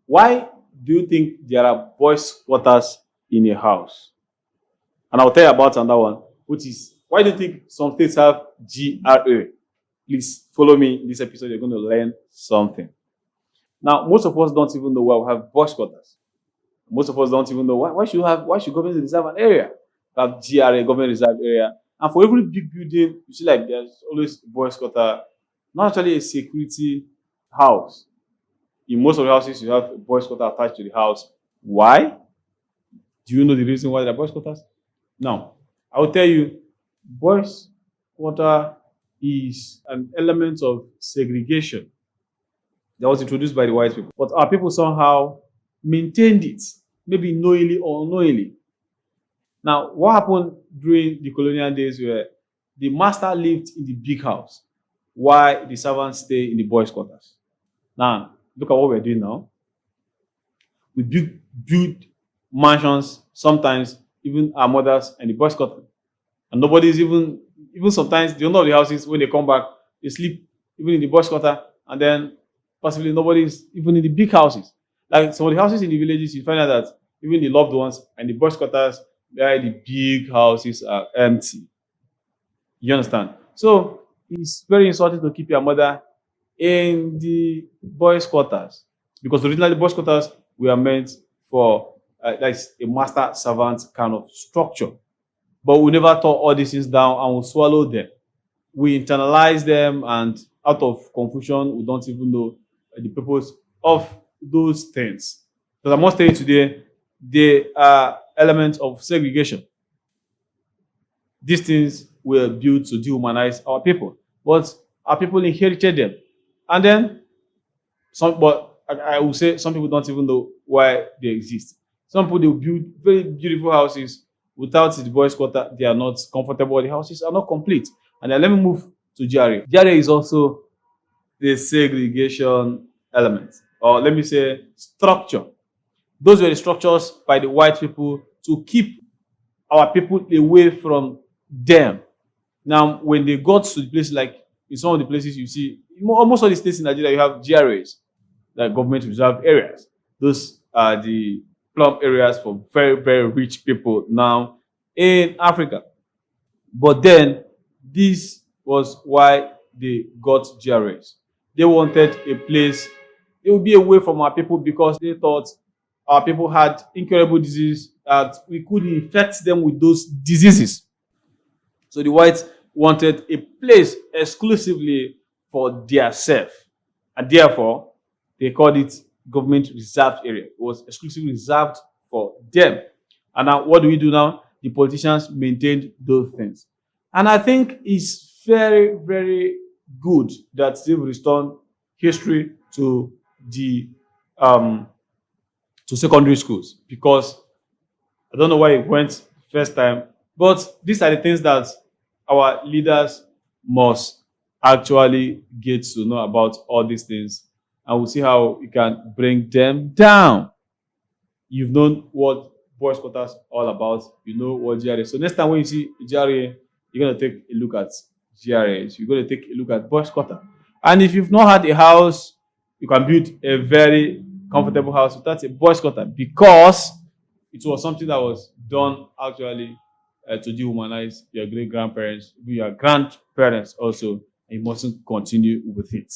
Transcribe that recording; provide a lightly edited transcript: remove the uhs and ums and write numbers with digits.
Why do you think there are boys' quarters in a house? And I'll tell you about another one, which is why do you think some states have GRA? Please follow me in this episode. You're going to learn something. Now, most of us don't even know why we have boys' quarters. Most of us don't even know why should government reserve an area? We have GRA, government reserve area. And for every big building, you see like there's always boys' quarter, not actually a security house. In most of the houses, you have a boys' quarter attached to the house. Why? Do you know the reason why there are boys' quarters? Now, I will tell you, boys' quarter is an element of segregation that was introduced by the white people. But our people somehow maintained it, maybe knowingly or unknowingly. Now, what happened during the colonial days where the master lived in the big house while the servants stay in the boys' quarters? Now, look at what we're doing now. We build mansions, sometimes even our mothers and the boys' quarter. And nobody's even sometimes the owner of the houses, when they come back, they sleep even in the boys' quarter, and then possibly nobody's even in the big houses. Like some of the houses in the villages, you find out that even the loved ones and the boys' quarters, where the big houses are empty. You understand? So it's very insulting to keep your mother in the boys' quarters, because originally boys' quarters were meant for like a master servant kind of structure. But we never thought all these things down and we swallow them. We internalize them, and out of confusion, we don't even know the purpose of those things. Because I must tell you today, they are elements of segregation. These things were built to dehumanize our people, but our people inherited them. And then, but I will say some people don't even know why they exist. Some people, they will build very beautiful houses without the boys' quarter. They are not comfortable. The houses are not complete. And then let me move to GRA. GRA is also the segregation element, or let me say structure. Those were the structures by the white people to keep our people away from them. Now, when they got to the place, like in some of the places you see, almost all the states in Nigeria, you have GRAs, like government reserve areas. Those are the plum areas for very, very rich people now in Africa. But then, this was why they got GRAs. They wanted a place, they would be away from our people, because they thought our people had incurable disease, that we could infect them with those diseases. So the whites wanted a place exclusively for their self, and therefore they called it government reserved area. It was exclusively reserved for them. And now what do we do now? The politicians maintained those things. And I think it's very, very good that they've restored history to the to secondary schools, because I don't know why it went first time, but these are the things that our leaders must actually get to know about all these things, and we'll see how we can bring them down. You've known what boys' quarters all about. You know what GRA. So next time when you see GRA, you're gonna take a look at GRAs. You're gonna take a look at boys' quarter. And if you've not had a house, you can build a very comfortable house without a boys' quarter, because it was something that was done actually to dehumanize your great grandparents, your grandparents also, and you mustn't continue with it.